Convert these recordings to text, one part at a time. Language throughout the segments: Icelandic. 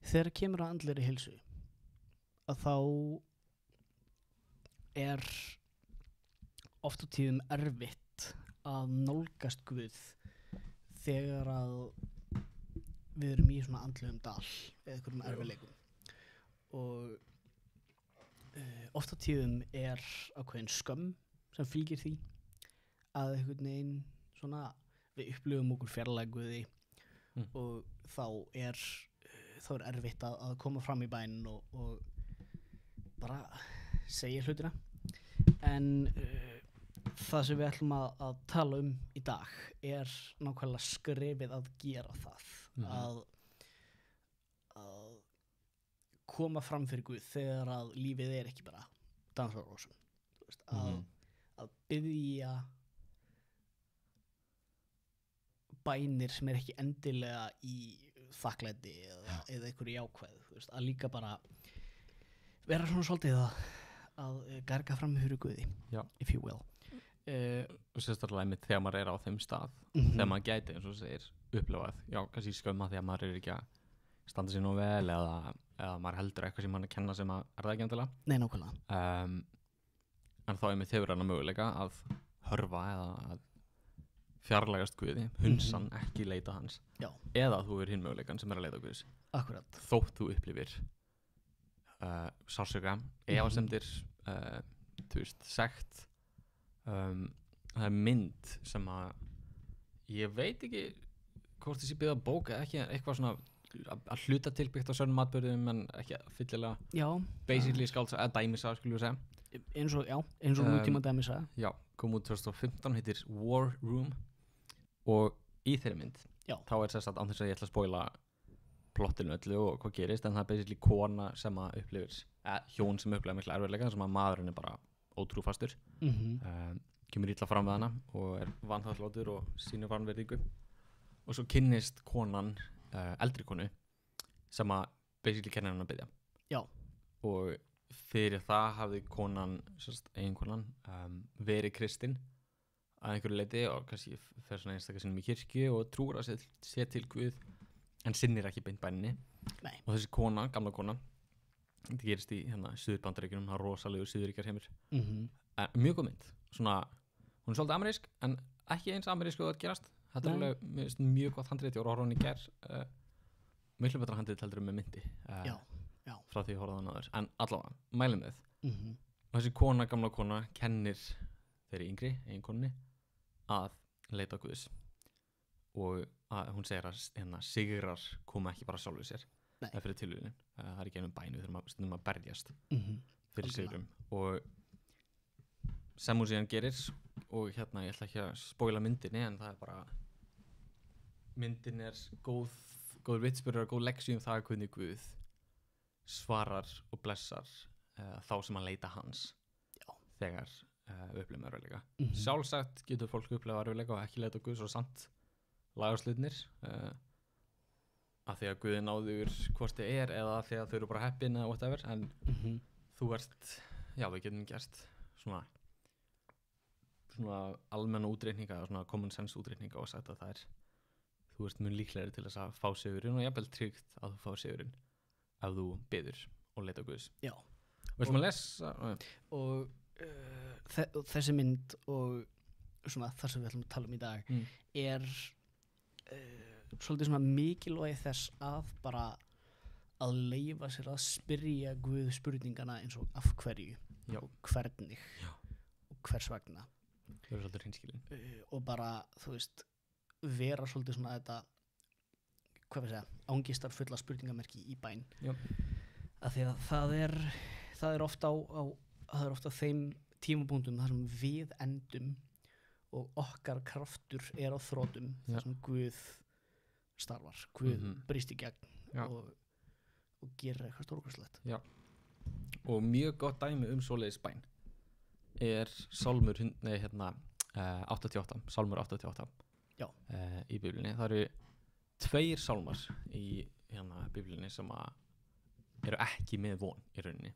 þegar kemur að andlegri heilsu að þá oft á tíðum erfitt að nálgast Guð þegar að við erum í svona andlegum dal eða einhverjum erfiðleikum og oft á tíðum ákveðin skömm sem fylgir því að einhvern veginn svona við upplifum okkur fjarlæg Guði og þá er erfitt að koma fram í bæn og bara segja hlutina en það sem við ætlum að tala um í dag nákvæmlega skrefið að gera það að koma fram fyrir Guð þegar að lífið ekki bara dansarrósum að biðja bænir sem ekki endilega í þakklæti eða einhverju jákvæðu að líka bara vera svona svolítið að garga fram fyrir Guði if you will og sérstaklega einmitt þegar maður á þeim stað þegar maður gæti eins og segir upplifað kannski skömma þegar maður ekki að standa sér nú vel eða maður heldur eitthvað sem maður kenna sem að það ekki endilega Nei, nákvæmlega en þá einmitt hefur hann að möguleika að hörfa eða að fjarlægast Guði, hunsan ekki leita hans eða þú hinn möguleikan sem að leita Guðs Akkurat þótt þú upplifir sársauka, efasemdir sekt það mynd sem að ég veit ekki hvort þessi byggða bók ekki eitthvað svona að hluta tilbyggt á sönnum atburðum en ekki fyllilega basically eða dæmisaga skulum við segja eins og nútíma dæmisaga kom út 2015, heitir War Room og í þeirri mynd þá sérst að án þess að ég ætla að spoila plottinu öllu og hvað gerist en það basically kona sem að upplifir hjón sem upplifir mikla erfiðleika sem að maðurinn bara ótrúfastur kemur illa fram við hana og vanþakklátur og sýnir vanvirðingu og svo kynnist konan eldri konu sem að basically kennir hann að biðja og fyrir það hafði konan eiginkonan verið kristin að einhverju leyti og kannski fer svona einstaklega sinnum í kirkju og trúir að sé til Guð en sinnir ekki beint bæninni og þessi kona, gamla kona þetta gerist í Suður-Bandaríkjunum það rosalegur Suðuríkjar heimur mjög góð mynd svona, hún svolítið amerísk en ekki eins amerísk og það gerast þetta alveg mjög gott handrit ég voru að horfa hann í gær miklu betra handrit heldur með myndi frá því ég horfði hann áður en allavega, mælum við og þessi kona, gamla kona kennir þeirri yngri, eiginkonni að leita á Guðs og hún segir að sigrar koma ekki bara sjálfur sér eða fyrir tilvíðin það ekki einum bænu þegar maður að berjast fyrir sigrum og sem hún síðan gerir og ég ætla ekki að spoila myndinni en það bara myndin góður vitsburður og góð leksíum það hvernig Guð svarar og blessar þá sem að leita hans þegar upplifum erfiðleika sjálfsagt getur fólk upplifa erfiðleika og ekki leita Guðs og samt lagaslutnir af því að Guði náður hvort þið eða af því að þau eru bara heppin eða whatever en þú við getum gert svona almenna útreikninga svona common sense útreikninga og sagt að þú ert mun líklegri til þess að fá sigurinn og jafnvel tryggt að þú fá sigurinn ef þú biður og leita Guðs Viltu maður lesa og þessi mynd og svona það sem við ætlum að tala um í dag svolítið svona mikilvægi þess að bara að leyfa sér að spyrja Guð spurningana eins og af hverju hvernig og hvers vegna það er svolítið hreinskilin og bara þú veist vera svolítið svona þetta hvað við segja ángistar fulla spurningamerki í bæn af því að það er ofta á þeim tímapunktum þar sem við endum og okkar kraftur á þrotum þar sem Guð starfar Guð brýst í gegn og gerir eitthvað stórkostlegt og mjög gott dæmi svoleiðis bæn Sálmur 88 Sálmur 88 í Biblíunni það eru 2 sálmar í Biblíunni sem eru ekki með von í rauninni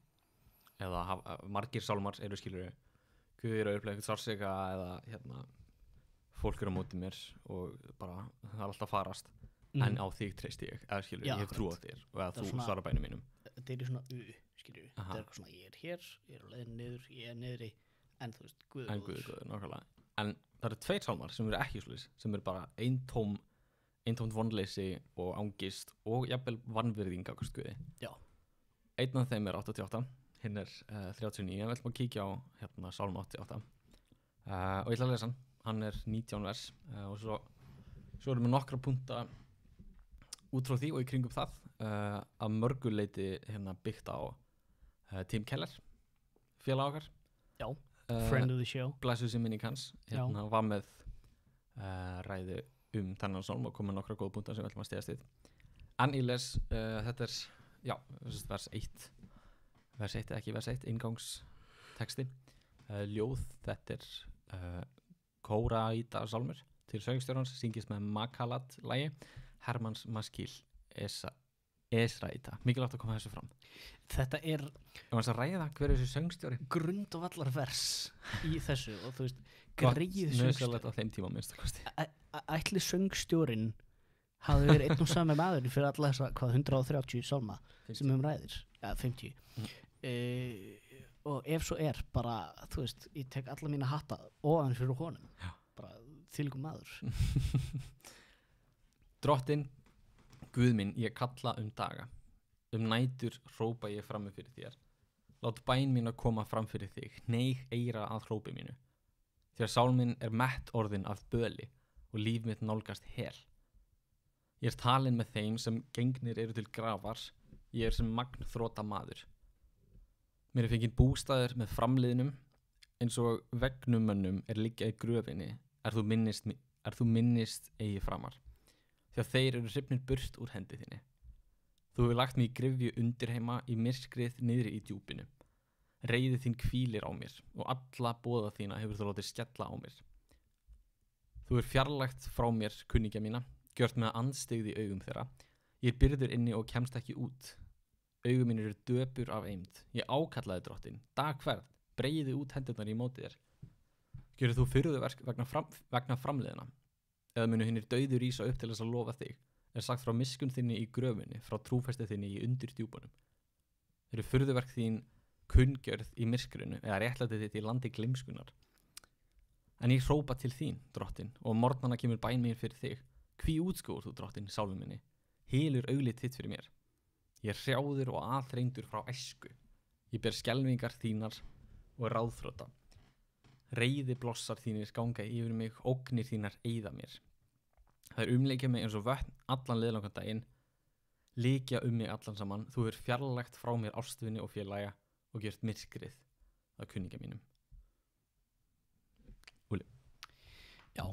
eða margir sálmar eru skilur Guð að upplega eitthvað sársauka eða fólk á móti mér og bara það alltaf farast en á þig treysti ég, eða skilur, Já, ég hef trú á akkurat. þér og eða Það er þú svona- svarar bænum mínum. Þetta er í svona skilur Aha. þetta er eitthvað svona, ég er hér, ég er á leiðin niður, ég er niðri, en þú veist, Guð er En góður. Guð, nákvæmlega. En það eru 2 sálmar sem eru ekki svoleiðis, sem eru bara eintómt vonleysi og angist og jafnvel vanvirðing á Guði. Já. Einn af þeim er 88, hinn er 39, við ætlum að kíkja á hérna sálm 88 og ég ætla að lesa hann er 19 vers og svo erum við nokkra punta út frá því og í kringum það að mörguleiti hérna byggt á Tim Keller, félag okkar. Já, friend of the show. Blessuð sem minning hans hérna var með ræðu þennan sálm og komið nokkra góða punta sem við ætlum að stegast við. En ég les þetta er, já, vers 1 ekki vers 1, inngangstexti ljóð, þetta er Kóraíta sálmur til söngstjórans, syngist með Makalat lagi, Hermanns Maskil Esraíta, mikilvægt að koma þessu fram. Þetta er Ég var að ræða hver er þessi söngstjóri. grund og vallar vers í þessu og þú veist, greið Nöðsynlegt á þeim tíma minnst að kosti. ætli söngstjórin hafði verið einn og sami maður fyrir alla þessa, 130 sálma sem ræðir, 50 og ef svo er bara, þú veist, ég tek alla mína hatta ofan fyrir honum. Já. Bara þvílíkur maður. Drottinn, Guð minn, ég kalla daga, nætur hrópa ég frammi fyrir þér. Lát bæn mín að koma fram fyrir þig, hneig eira að hrópi mínu. Þegar sál minn er mett orðin af böli og líf mitt nálgast hel. Ég er talinn með þeim sem gengnir eru til grafar, ég er sem magn þrota maður. Mér er fenginn bústaður með framliðnum, eins og vegnumönnum er liggja í gröfinni, er þú minnist eigi framar. Þegar þeir eru hrifnir burt úr hendi þinni. Þú hefur lagt mig í gryfju undirheima í myrkrið niðri í djúpinu. Reiði þín hvílir á mér og alla boða þína hefur þú látið skella á mér. Þú hefur fjarlægt frá mér kunningja mína, gjört með andstyggð í augum þeirra. Ég er byrður inni og kemst ekki út. Augum mín eru döpur af eymd. Ég ákallaði Drottinn, dag hvern, breiði út hendurnar í móti þér. Gjörðu þú furðuverk vegna framliðina? Eða munu hinnir dauður rísa upp til þess að lofa þig, er sagt frá miskunn þinni í gröfunni, frá trúfesti þinni í undir djúpunum. Eru furðuverk þín kunngjörð í myrkrinu, eða réttlætið þitt í landi gleymskunnar. En ég hrópa til þín, Drottinn, og morgnana kemur bæn mín fyrir þig. Hví útskóður þú, Drottinn, sálu minni? Hylur auglið þitt fyrir mér. Ég er hrjáður og aðþrengdur frá æsku. Ég ber skelfingar þínar og ráðþrota. Reiði blossar þínir ganga yfir mig, ógnir þínar eyða mér. Það er umleikja mig eins og vötn allan liðlangan daginn, líkja mig allan saman, þú er fjarlægt frá mér ástvinni og félaga og gjört myrkrið að kunningja mínum. Úli. Já,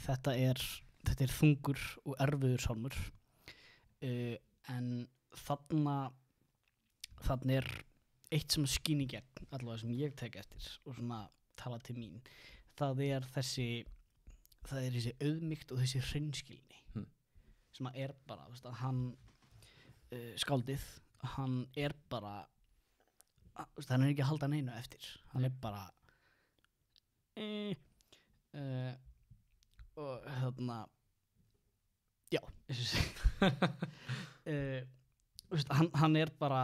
þetta er þungur og erfiður sálmur, en þarna er eitt sem skín í gegn, allavega sem ég tek eftir og svona tala til mín. Það er þessi auðmýkt og þessi hreinskilni sem að er bara, veist, að hann skáldið, hann er bara veist, hann er ekki að halda neinu eftir, hann er bara og þarna já veist, hann er bara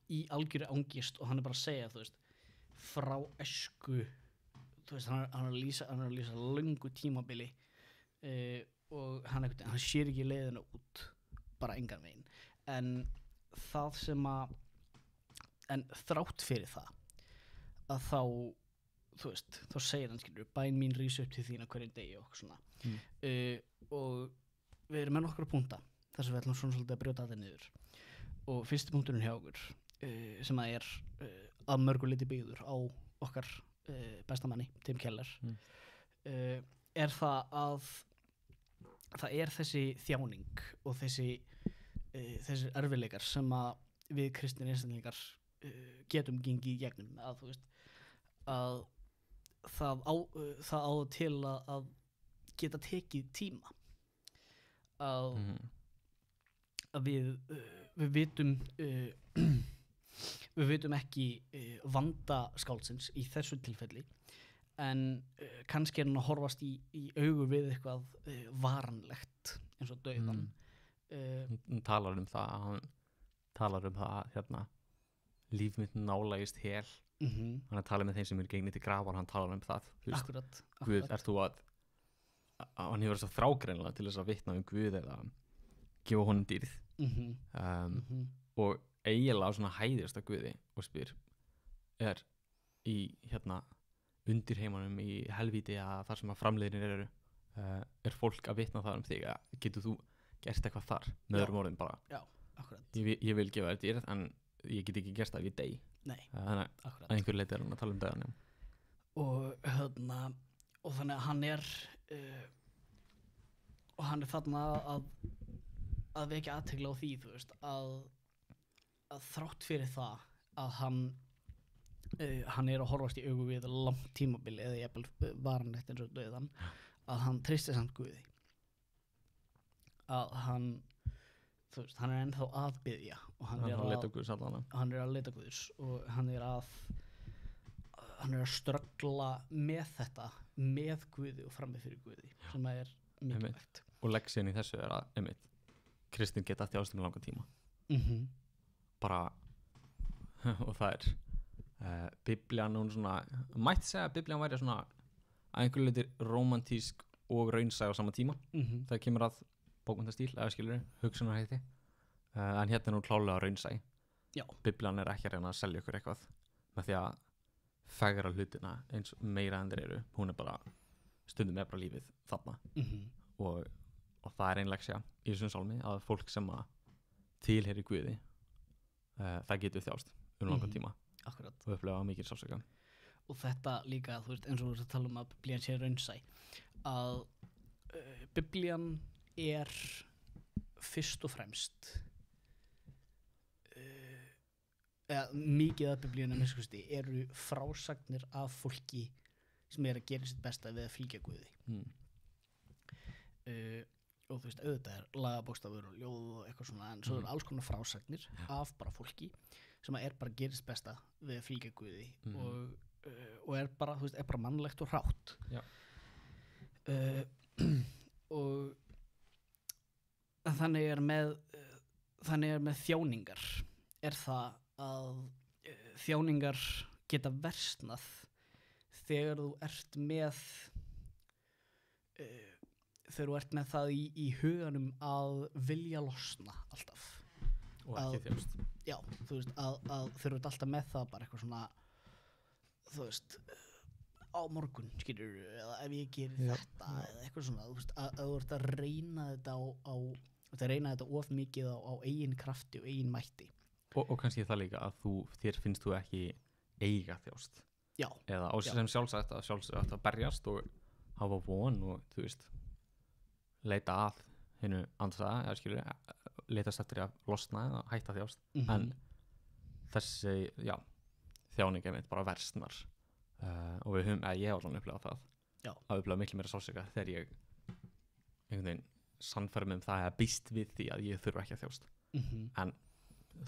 í algjöru angist og hann er bara að segja, þú veist, frá æsku, þú veist, hann er að lýsa löngu tímabili og hann sér ekki leiðina út, bara engan veginn, en það sem að en þrátt fyrir það að þá, þú veist, þá segir hann, skilur, bæn mín rís upp til þín á hverjum degi og svona og við erum með nokkra punkta þar sem við ætlum svona svolítið að brjóta þetta niður og fyrsti punkturinn hjá okkur sem að er að mörgu leyti byggður á okkar bestamanni, Tim Keller er það að það er þessi þjáning og þessi erfiðleikar sem að við kristnir einstaklingar getum gengið í gegnum, að þú veist að það á til að geta tekið tíma að við vitum við vitum ekki vanda skáldsins í þessu tilfelli, en kannski er hann að horfast í augu við eitthvað varanlegt eins og dauðan Hann talar um það hérna, líf mitt nálægist hel. Hann talar með þeim sem eru gengnir til grafar, hann talar um það, þú veist, akkurat Guð, ert þú að hann hefur þess að þrágreinlega til þess að vitna um Guð eða gefa honum dýrð og eiginlega svona hæðist að Guði og spyr er í hérna undir heimanum í helvíti að þar sem að framleiðinir eru er fólk að vitna það um þig að getur þú gert eitthvað þar með öðrum orðum bara ég vil gefa þér dýrð en ég get ekki gert það ef ég dey þannig að einhver leiti er hann að tala um döðan og þannig að hann er og hann er þarna að vekja athygli á því þú veist að þrátt fyrir það að hann er að horfast í augu við langt tímabil eða jafnvel varanlegt eins og dauðan að hann treystir samt Guði að hann þú veist, hann er ennþá að biðja og hann er að leita Guðs og hann er að ströggla með þetta með Guði og frammi fyrir Guði sem er mikilvægt og leksíðan í þessu er að kristinn geta þjást um langan tíma bara og það er Biblían hún svona, mætti segja að Biblían væri svona að einhverju leyti rómantísk og raunsæ á sama tíma það kemur að bókmenntastíl eða skilur, hugsunarhætti en hérna er nú klálega raunsæ Biblían er ekki að reyna að selja ykkur eitthvað með því að fegra hlutina eins meira en þeir eru hún er bara, stundum er bara lífið þarna og það er einlegsja í þessum sálmi að fólk sem að tilheyri Guði það getur þjást langan tíma Akkurat. Og upplega mikið sálsöka og þetta líka, þú veist, eins og við tala um að Biblían sé raunsæ að Biblían er fyrst og fremst mikið af Biblíunum eru frásagnir af fólki sem er að gera sitt besta við að fylgja Guði og þú veist, auðvitað er lagabókstafur og ljóð og eitthvað svona en svo eru alls konar frásagnir af bara fólki sem er bara að gera sitt besta við að fylgja Guði og er bara, þú veist, er bara mannlegt og hrátt og þannig er með þjáningar er það að þjáningar geta versnað þegar þú ert með það í huganum að vilja losna alltaf og ekki þjást já, þú veist, að þeir eru alltaf með það bara eitthvað svona þú veist á morgun, skilur, eða ef ég gerir þetta eða eitthvað svona, þú veist, að þú ert að reyna þetta of mikið á eigin krafti og eigin mætti og kannski það líka að þér finnst þú ekki eiga þjást eða á sem sjálfsagt að berjast og hafa von og þú veist leita að hinu andstæða eða skilur, leitast eftir að losna eða hætta þjást en þessi, þjáning er mitt bara versnar og við höfum, ég á svona upplegað það að upplega miklu meira sálsöka þegar ég einhvern veginn sannfærum það að býst við því að ég þurfa ekki að þjást en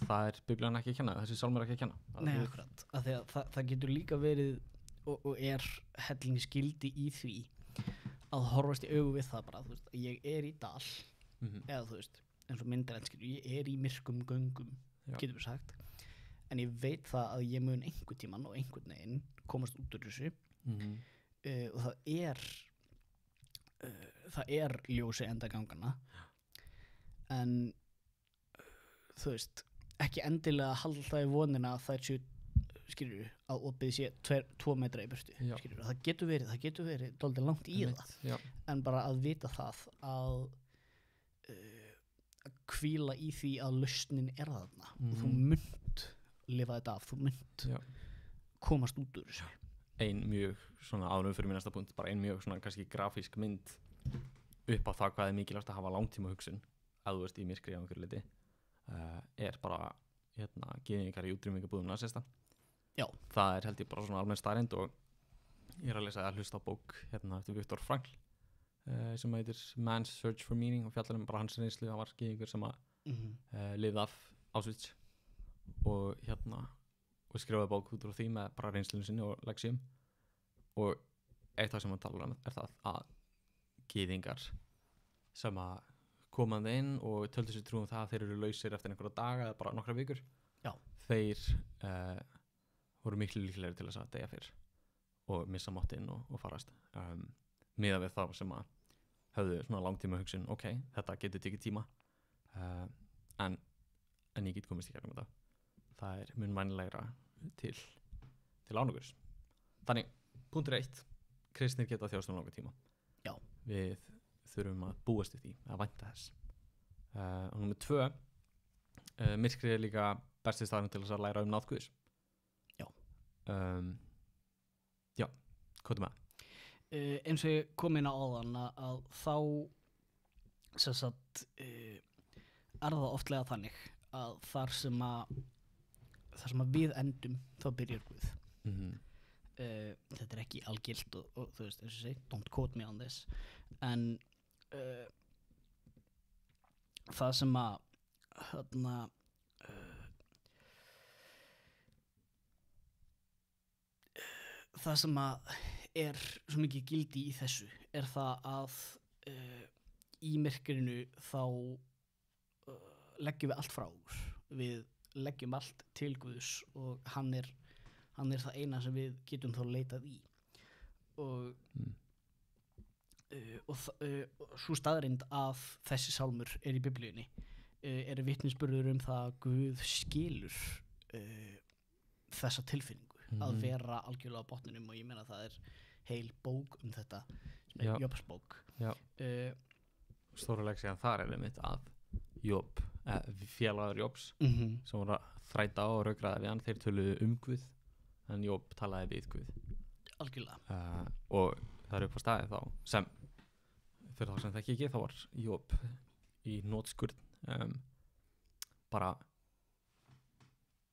það er Biblían ekki að kenna, þessi sálmur ekki að kenna Nei, akkurat, að það getur líka verið og er hellingsgildi í því að horfast í augu við það bara, þú veist, ég er í dal eða þú veist, eins og myndarenskir ég er í myrkum göngum getur við sagt, en ég veit það að ég mun einhvern tímann og einhvern veginn komast út úr þessu og það er ljósi enda gangana en þú veist, ekki endilega halda það í vonina að það séu skilur að opið sé 2 metra í burtu skilur, það getur verið dálítið langt í það en bara að vita það að hvíla í því að lausnin er þarna og þú munt lifa þetta af, þú munt komast út úr þessu ein mjög svona árum fyrir minn næsta punkt bara ein mjög svona kannski grafísk mynd upp á það hvað er mikilvægt að hafa langtíma hugsun að þú veist í myrkri á einhverju liti er bara gyðingar í útrýmingabúðum nasista það er held ég bara svona almenn staðreynd og ég er að lesa að hlusta á bók eftir Viktor Frankl sem heitir Man's Search for Meaning og fjallar bara hans reynslu, hann var gyðingur sem að lifði af Auschwitz og skrifaði bók út frá því með bara reynslunum sinni og leksíum og eitt af sem hann talar um er það að gyðingar sem að komað inn og töldu sér trú það að þeir eru lausir eftir einhverja daga eða bara nokkra vikur. Já. Þeir voru miklu líklegri til þess að deyja fyrr og missa máttinn og farast. Miðað við þá sem að höfðu svona langtíma hugsun, ok, þetta getur tekið tíma, en ég get komist í gegnum þetta. Það er mun vænlegra til ánugurs. Þannig, punktur 1, kristnir geta þjást langa tíma. Já. Við þurfum að búast við því, að vænta þess. Og númer 2, myrkrið er líka besti staðurinn til þess að læra náð Guðs. Já. Já, hvað er með? Eins og ég kom inn á áðan að þá sem sagt er það oftlega þannig að þar sem að við endum þá byrjar Guð. Þetta er ekki algilt og þú veist, eins og segi, don't quote me on this, en það sem að það sem að er svo mikið gildi í þessu er það að í myrkrinu þá leggjum við allt frá okkur. Við leggjum allt til Guðs og hann er það eina sem við getum þá leitað í. Og svo staðreind að þessi sálmur er í Biblíunni er vitnisburður það að Guð skilur þessa tilfinningu að vera algjörlega á botninum, og ég meina það er heil bók þetta sem er Jobsbók. Stóra leksíðan þar er einmitt að Job, félagar Jobs sem voru að þræta og rökraða við hann, þeir töluðu Guð en Job talaði við Guð. Algjörlega. Og það er upp á staði þá sem fyrir þá sem það ekki þá var Job í nótskurn, bara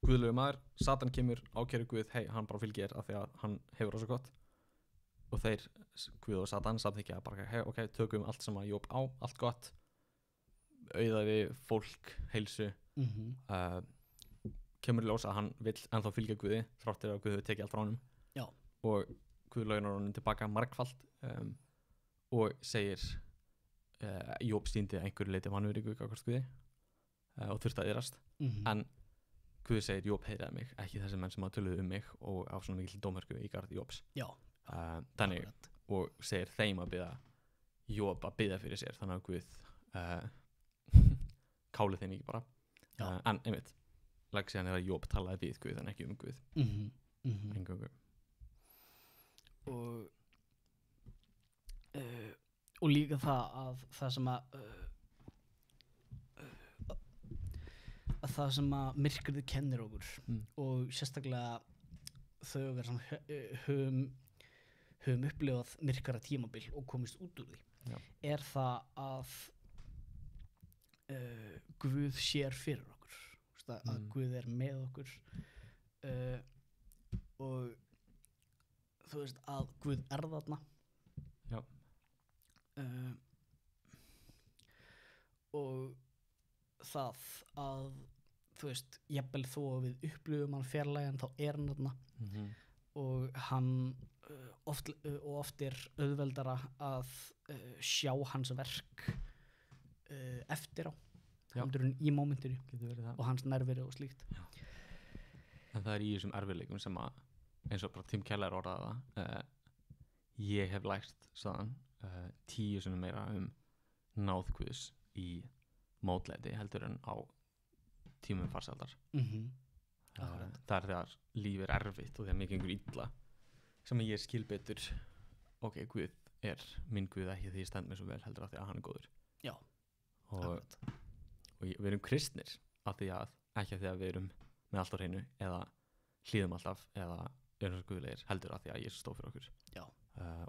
guðlegu maður, Satan kemur, ákæru Guð, hei, hann bara fylgir af því að hann hefur það svo gott, og þeir, Guð og Satan, samþykkja bara, hei, ok, tökum allt sem að Job á, allt gott, auðaði fólk, heilsu, kemur í ljós að hann vill ennþá fylgja Guði, þráttir að Guð hefur tekið allt frá honum. Já. Og Guð launar honum tilbaka margfalt, og segir, Job sýndi að einhverju leiti vanvirðingu gagnvart Guði, og þurfti að iðrast, en Guð segir, Job heyriði mig, ekki þessi menn sem að töluðu mig og á svona mikil dómörku í garð Jobs. Já. Þannig, og segir þeim að biðja Job að biðja fyrir sér, þannig að Guð kálið þeim ekki bara. En einmitt, leksíðan er að Job talaði við Guð en ekki Guð. Engungu. Og líka það sem að það sem að myrkrið kennir okkur og sérstaklega þau okkar sem höfum upplifað myrkara tímabil og komist út úr því, er það að Guð sér fyrir okkur, að Guð er með okkur, og þú veist að Guð er þarna. Já. Og það að þú veist, jafnvel þó að við upplifum hann fjarlægan, þá er hann þarna, og hann oft er auðveldara að sjá hans verk eftir á heldur en í mómentinu og hans nærveru og slíkt. En það er í þessum erfiðleikum sem að, eins og bara Tim Keller orðaði það, ég hef lært saðan 10 sinnum meira náð Guðs í mótlæti heldur en á tímum farsaldar. Það er þegar líf er erfitt og þegar mikið einhver illa sem ég skil betur, ok, Guð er minn Guð, ekki því ég stend mér svo vel heldur af því að hann er góður. Já. Og við erum kristnir af því að, ekki af því að við erum með allt á hreinu eða hlýðum alltaf eða erum svo guðlegir, heldur af því að Jesús stóð fyrir okkur. Já.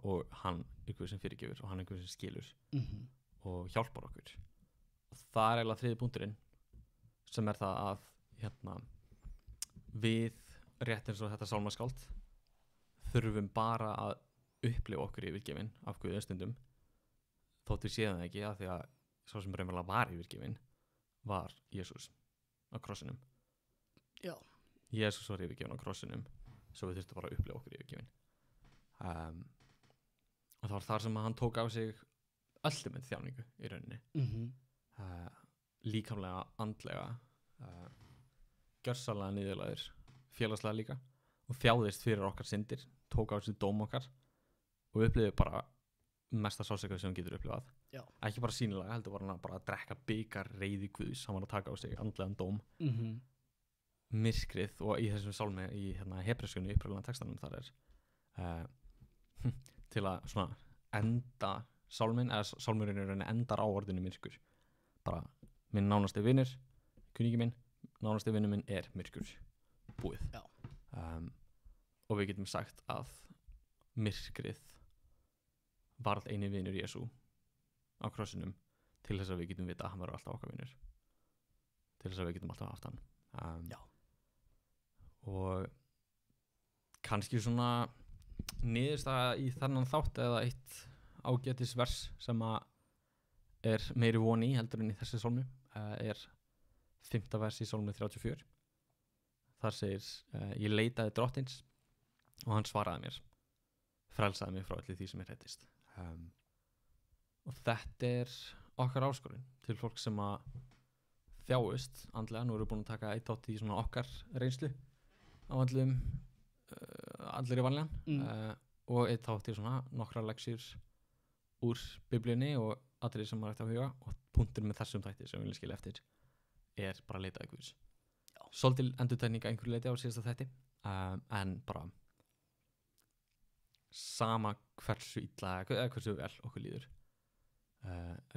Og hann er Guð sem fyrirgefur og hann er Guð sem skilur og hjálpar okkur. Og það er eiginlega þriði punkturinn sem er það að við, rétt eins og þetta sálmaskáld, þurfum bara að upplifa okkur yfirgefin af Guði stundum, þótt við séum það ekki, af því að sá sem raunverulega var yfirgefin var Jesús á krossinum. Já. Jesús var yfirgefin á krossinum, svo við þurftum bara að upplifa okkur yfirgefin. Og það var þar sem hann tók á sig ultimate þjáningu í rauninni. líkamlega, andlega gjörsamlega niðurlægður félagslega líka og þjáðist fyrir okkar syndir, tók á sig dóm okkar og upplifði bara mesta sálsöka sem hann getur upplifað. Já. Ekki bara sýnilega, heldur var hann bara að drekka bikar reiði guðs, hann var að taka á sig andlegan dóm. Myrkrið, og í þessum sálmi í hebreskunni uppröðlega textanum þar til að svona enda sálmin, eða sálmurinn er endar á orðinu myrkur, bara minn nánasti vinur, kuningi minn, nánasti vinur minn er myrkur, búið. Og við getum sagt að myrkrið varð eini vinur Jesú á krossinum til þess að við getum vita að hann verður alltaf okkar vinur, til þess að við getum alltaf haft hann. Og kannski svona niðurstaða í þennan þátt eða eitt ágætis vers sem að er meiri von í heldur en í þessi sálmi er 5. vers í sálmi 34. Þar segir ég leitaði drottins og hann svaraði mér, frelsaði mig frá öllu því sem hræddist. Og þetta er okkar áskorun til fólk sem að þjáist andlega. Nú erum við búin að taka eitt þátt í svona okkar reynslu á allir í vanlegan og eitt þátt í svona nokkra leksjur úr biblíunni og atriði sem maður ætti að huga, og punkturinn með þessum þætti sem við viljum skilja eftir er bara að leita að Guðs. Svolítil endurtekning að einhverju leiti á síðasta þætti, en bara sama hversu illa eða hversu vel okkur líður,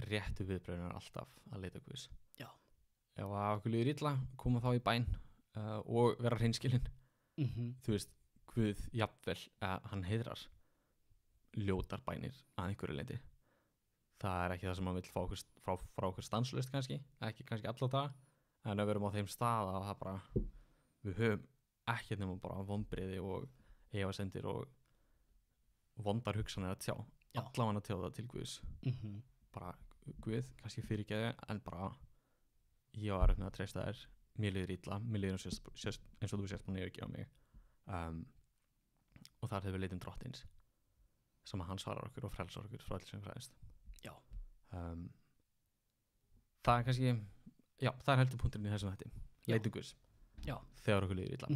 réttu viðbrögðin er alltaf að leita að Guðs. Ef að okkur líður illa, koma þá í bæn og vera hreinskilinn. Þú veist, Guð jafnvel, hann heiðrar ljótar bænir að einhverju leiti. Það er ekki það sem hann vill fá okkur, frá okkur stanslaust kannski, ekki kannski alla daga, en ef við erum á þeim stað að það bara, við höfum ekki nema bara vonbrigði og efasemdir og vondar hugsanir að tjá, allavega að tjá það til Guðs. Bara Guð, kannski fyrirgeðu, en bara ég var með að treysta þér, mér líður illa, mér líður eins og þú sést búin að yfirgefa mig, og þar þegar við leitum drottins sem að hann svarar okkur og frelsar okkur frá allir sem fræðist. Það er kannski, það er heldur punkturinn í þessum þætti, leitum Guðs þegar okkur líður illa.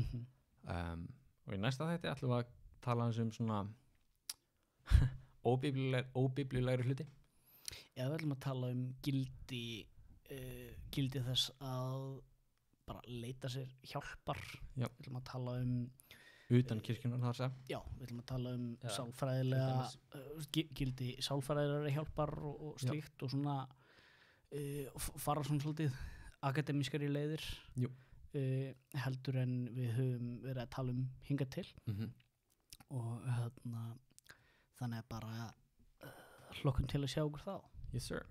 Og í næsta þætti ætlum við að tala um svona óbiblíulegri hluti. Við ætlum að tala um gildi þess að bara leita sér hjálpar. Við ætlum að tala um utan kirkjunar þar sem. Við ætlum að tala um sálfræðilega gildi sálfræðilega hjálpar og slíkt og svona fara svona svolítið akademískari leiðir heldur en við höfum verið að tala um hingað til. Og þannig að bara hlokkum til að sjá okkur þá. Yes sir.